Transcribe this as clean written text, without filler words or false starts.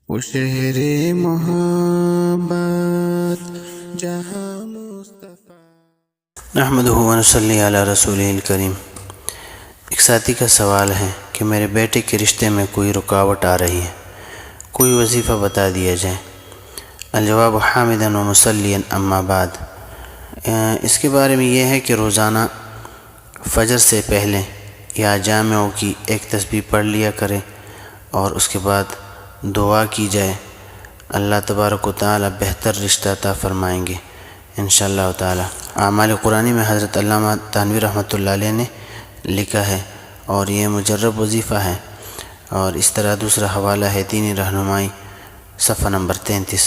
وہ شہر محبت جہاں مصطفیٰ۔ نحمدہ و نصلی علی رسولہ الکریم۔ ایک ساتھی کا سوال ہے کہ میرے بیٹے کے رشتے میں کوئی رکاوٹ آ رہی ہے، کوئی وظیفہ بتا دیا جائے۔ الجواب حامدا و مصلیا اما بعد۔ اس کے بارے میں یہ ہے کہ روزانہ فجر سے پہلے یا جامعوں کی ایک تسبیح پڑھ لیا کرے اور اس کے بعد دعا کی جائے، اللہ تبارک و تعالی بہتر رشتہ عطا فرمائیں گے انشاءاللہ تعالی۔ اعمال قرآنی میں حضرت علامہ تھانوی رحمۃ اللہ علیہ نے لکھا ہے اور یہ مجرب وظیفہ ہے، اور اس طرح دوسرا حوالہ ہے دینی رہنمائی صفحہ نمبر 33۔